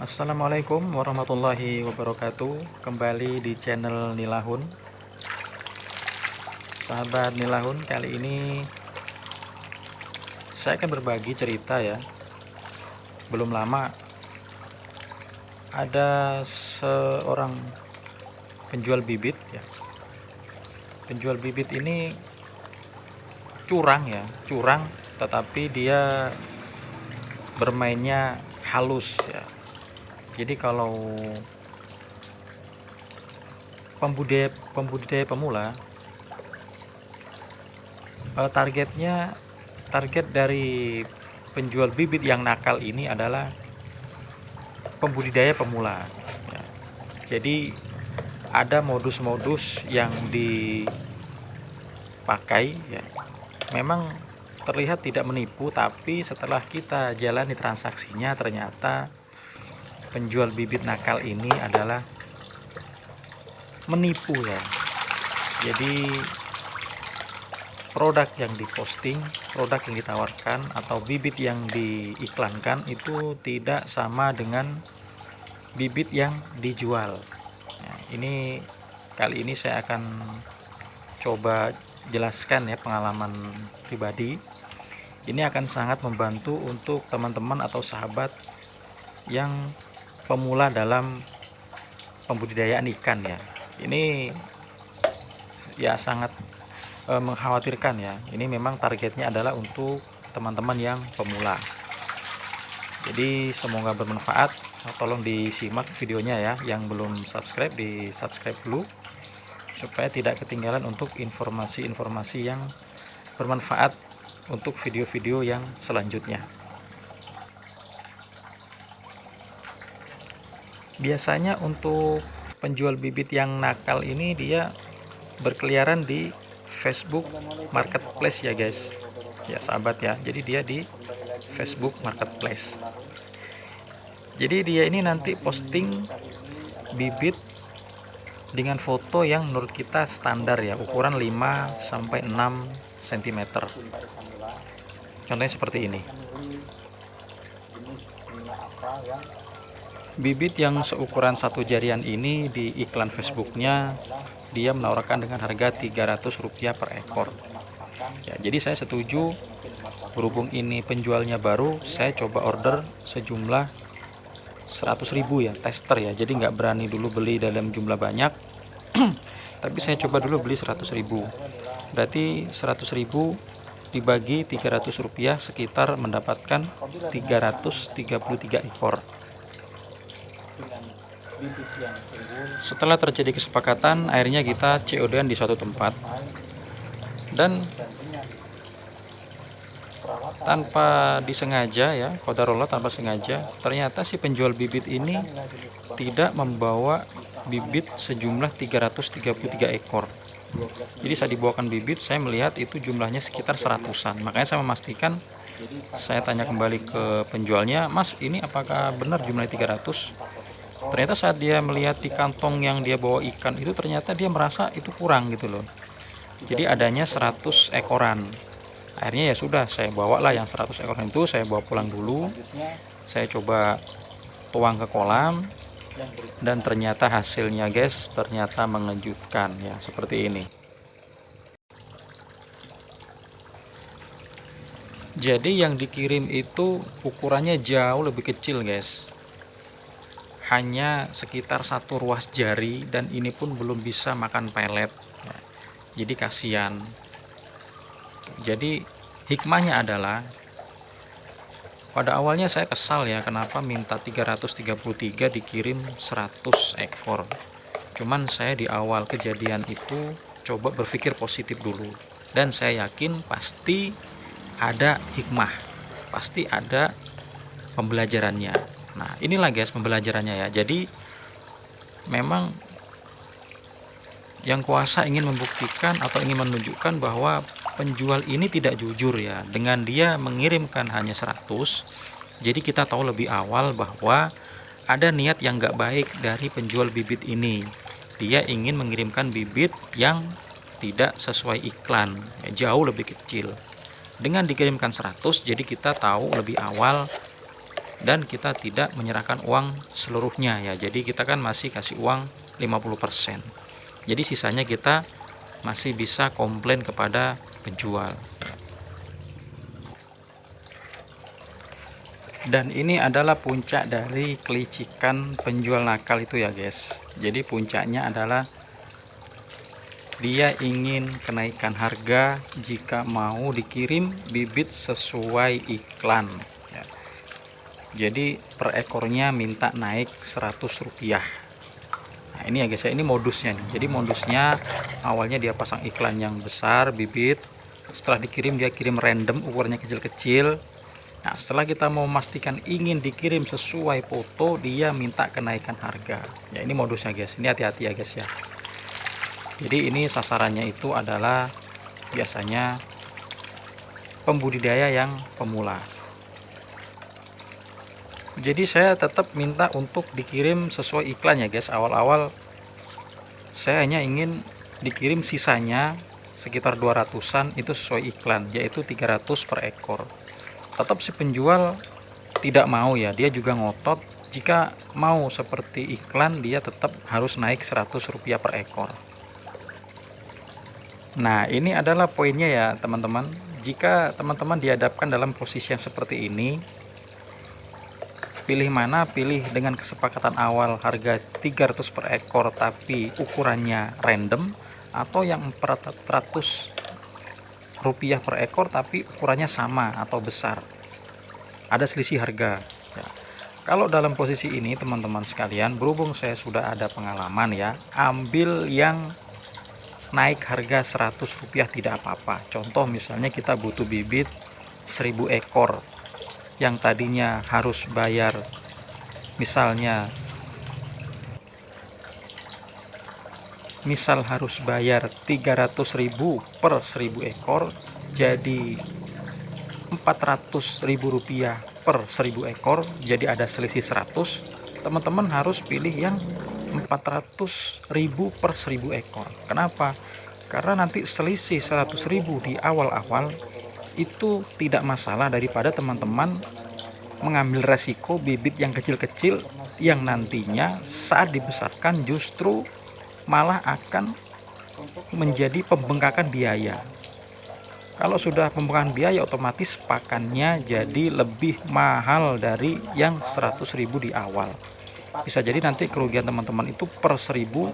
Assalamualaikum warahmatullahi wabarakatuh. Kembali di channel Nilahun. Sahabat Nilahun, kali ini saya akan berbagi cerita ya. Belum lama ada seorang penjual bibit ya. Penjual bibit ini curang ya, curang, tetapi dia bermainnya halus ya. Jadi kalau pembudidaya pemula, target dari penjual bibit yang nakal ini adalah pembudidaya pemula ya. Jadi ada modus-modus yang dipakai ya, memang terlihat tidak menipu, tapi setelah kita jalani transaksinya ternyata penjual bibit nakal ini adalah menipu ya. Jadi produk yang diposting, produk yang ditawarkan, atau bibit yang diiklankan itu tidak sama dengan bibit yang dijual. Nah, kali ini saya akan coba jelaskan ya pengalaman pribadi. Ini akan sangat membantu untuk teman-teman atau sahabat yang pemula dalam pembudidayaan ikan ya. Ini ya sangat mengkhawatirkan ya. Ini memang targetnya adalah untuk teman-teman yang pemula. Jadi semoga bermanfaat. Tolong disimak videonya ya. Yang belum subscribe, di subscribe dulu supaya tidak ketinggalan untuk informasi-informasi yang bermanfaat untuk video-video yang selanjutnya. Biasanya untuk penjual bibit yang nakal ini dia berkeliaran di Facebook Marketplace ya guys ya sahabat ya. Jadi dia di Facebook Marketplace. Jadi dia ini nanti posting bibit dengan foto yang menurut kita standar ya, ukuran 5-6 cm. Contohnya seperti ini. Bibit yang seukuran satu jarian ini di iklan Facebooknya dia menawarkan dengan harga Rp300 per ekor ya. Jadi saya setuju, berhubung ini penjualnya baru, saya coba order sejumlah 100.000 ya, tester ya. Jadi nggak berani dulu beli dalam jumlah banyak tapi saya coba dulu beli 100.000. Berarti 100.000 dibagi Rp300 sekitar mendapatkan 333 ekor. Setelah terjadi kesepakatan, akhirnya kita COD-an di suatu tempat, dan tanpa disengaja ya, qadarullah, tanpa sengaja, ternyata si penjual bibit ini tidak membawa bibit sejumlah 333 ekor. Jadi saat dibawakan bibit, saya melihat itu jumlahnya sekitar 100-an. Makanya saya memastikan, saya tanya kembali ke penjualnya, "Mas, ini apakah benar jumlahnya 300?" Ternyata saat dia melihat di kantong yang dia bawa ikan itu, ternyata dia merasa itu kurang gitu loh. Jadi adanya 100 ekoran. Akhirnya ya sudah, saya bawalah yang 100 ekoran itu, saya bawa pulang dulu. Saya coba tuang ke kolam, dan ternyata hasilnya guys, ternyata mengejutkan ya, seperti ini. Jadi yang dikirim itu ukurannya jauh lebih kecil guys, hanya sekitar satu ruas jari, dan ini pun belum bisa makan pelet ya. Jadi kasihan. Jadi hikmahnya adalah, pada awalnya saya kesal ya, kenapa minta 333 dikirim 100 ekor. Cuman saya di awal kejadian itu coba berpikir positif dulu, dan saya yakin pasti ada hikmah, pasti ada pembelajarannya. Nah inilah guys pembelajarannya ya. Jadi memang yang kuasa ingin membuktikan atau ingin menunjukkan bahwa penjual ini tidak jujur ya, dengan dia mengirimkan hanya 100. Jadi kita tahu lebih awal bahwa ada niat yang gak baik dari penjual bibit ini. Dia ingin mengirimkan bibit yang tidak sesuai iklan ya, jauh lebih kecil. Dengan dikirimkan 100, jadi kita tahu lebih awal dan kita tidak menyerahkan uang seluruhnya ya. Jadi kita kan masih kasih uang 50%. Jadi sisanya kita masih bisa komplain kepada penjual. Dan ini adalah puncak dari kelicikan penjual nakal itu ya guys. Jadi puncaknya adalah dia ingin kenaikan harga jika mau dikirim bibit sesuai iklan ya. Jadi per ekornya minta naik 100 rupiah. Nah ini ya guys ya, ini modusnya nih. Jadi modusnya awalnya dia pasang iklan yang besar bibit, setelah dikirim dia kirim random ukurannya kecil-kecil. Nah setelah kita mau memastikan ingin dikirim sesuai foto, dia minta kenaikan harga ya. Ini modusnya guys, ini hati-hati ya guys ya. Jadi ini sasarannya itu adalah biasanya pembudidaya yang pemula. Jadi saya tetap minta untuk dikirim sesuai iklan ya guys. Awal-awal saya hanya ingin dikirim sisanya sekitar 200-an itu sesuai iklan, yaitu 300 per ekor. Tetap si penjual tidak mau ya, dia juga ngotot jika mau seperti iklan dia tetap harus naik 100 rupiah per ekor. Nah ini adalah poinnya ya teman-teman. Jika teman-teman dihadapkan dalam posisi yang seperti ini, pilih mana? Pilih dengan kesepakatan awal harga 300 per ekor tapi ukurannya random, atau yang 400 rupiah per ekor tapi ukurannya sama atau besar, ada selisih harga ya. Kalau dalam posisi ini teman-teman sekalian, berhubung saya sudah ada pengalaman ya, ambil yang naik harga 100 rupiah tidak apa-apa. Contoh misalnya kita butuh bibit 1000 ekor yang tadinya harus bayar misal harus bayar 300.000 per 1000 ekor, jadi 400.000 rupiah per 1000 ekor, jadi ada selisih 100. Teman-teman harus pilih yang 400.000 per 1000 ekor. Kenapa? Karena nanti selisih 100.000 di awal-awal itu tidak masalah daripada teman-teman mengambil resiko bibit yang kecil-kecil yang nantinya saat dibesarkan justru malah akan menjadi pembengkakan biaya. Kalau sudah pembengkakan biaya, otomatis pakannya jadi lebih mahal dari yang 100.000 di awal. Bisa jadi nanti kerugian teman-teman itu per 1000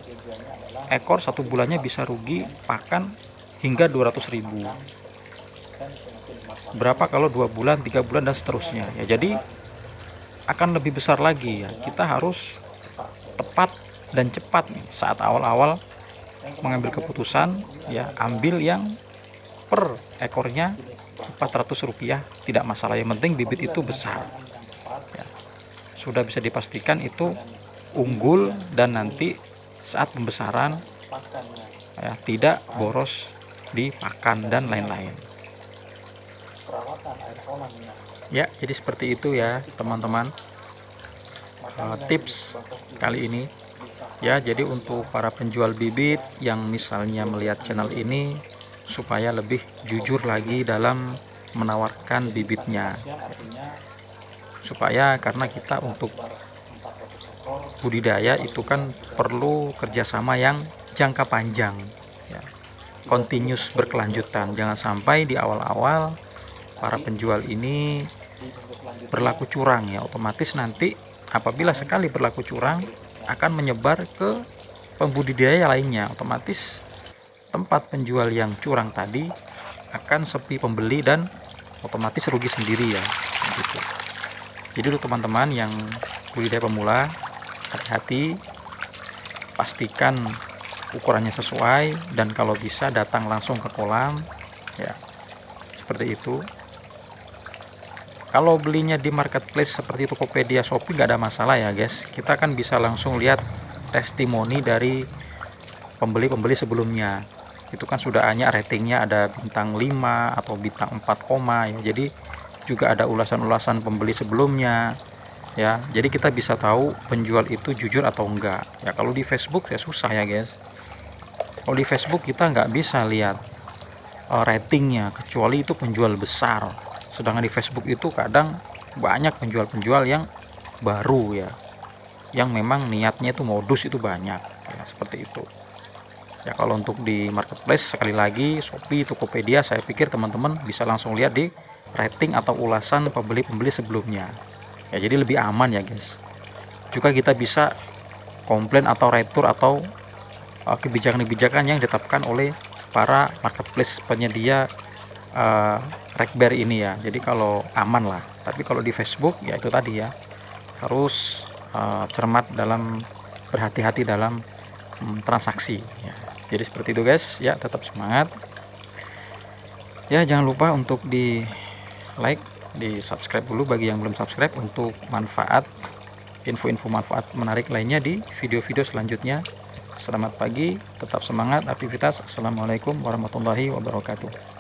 ekor satu bulannya bisa rugi pakan hingga 200.000. Berapa kalau 2 bulan, 3 bulan dan seterusnya ya. Jadi akan lebih besar lagi ya. Kita harus tepat dan cepat nih saat awal-awal mengambil keputusan ya. Ambil yang per ekornya 400 rupiah tidak masalah, yang penting bibit itu besar ya. Sudah bisa dipastikan itu unggul dan nanti saat pembesaran ya, tidak boros di pakan dan lain-lain ya. Jadi seperti itu ya teman-teman, tips kali ini ya. Jadi untuk para penjual bibit yang misalnya melihat channel ini, supaya lebih jujur lagi dalam menawarkan bibitnya, supaya karena kita untuk budidaya itu kan perlu kerjasama yang jangka panjang ya, continuous, berkelanjutan. Jangan sampai di awal-awal para penjual ini berlaku curang ya. Otomatis nanti apabila sekali berlaku curang akan menyebar ke pembudidaya lainnya. Otomatis tempat penjual yang curang tadi akan sepi pembeli dan otomatis rugi sendiri ya gitu. Jadi untuk teman-teman yang budidaya pemula, hati-hati, pastikan ukurannya sesuai, dan kalau bisa datang langsung ke kolam ya, seperti itu. Kalau belinya di marketplace seperti Tokopedia, Shopee nggak ada masalah ya guys. Kita kan bisa langsung lihat testimoni dari pembeli-pembeli sebelumnya. Itu kan sudah hanya ratingnya ada bintang 5 atau bintang 4, ya. Jadi juga ada ulasan-ulasan pembeli sebelumnya ya. Jadi kita bisa tahu penjual itu jujur atau enggak ya. Kalau di Facebook ya susah ya guys. Kalau di Facebook kita nggak bisa lihat ratingnya kecuali itu penjual besar. Sedangkan di Facebook itu kadang banyak penjual-penjual yang baru ya, yang memang niatnya itu modus itu banyak ya, seperti itu ya. Kalau untuk di marketplace, sekali lagi Shopee, Tokopedia, saya pikir teman-teman bisa langsung lihat di rating atau ulasan pembeli-pembeli sebelumnya ya, jadi lebih aman ya guys. Juga kita bisa komplain atau retur atau kebijakan-kebijakan yang ditetapkan oleh para marketplace penyedia Rackberry ini ya, jadi kalau aman lah. Tapi kalau di Facebook ya itu tadi ya, harus cermat dalam, berhati-hati dalam transaksi ya. Jadi seperti itu guys ya, tetap semangat ya. Jangan lupa untuk di like, di subscribe dulu bagi yang belum subscribe, untuk manfaat, info-info manfaat menarik lainnya di video-video selanjutnya. Selamat pagi, tetap semangat aktivitas. Assalamualaikum warahmatullahi wabarakatuh.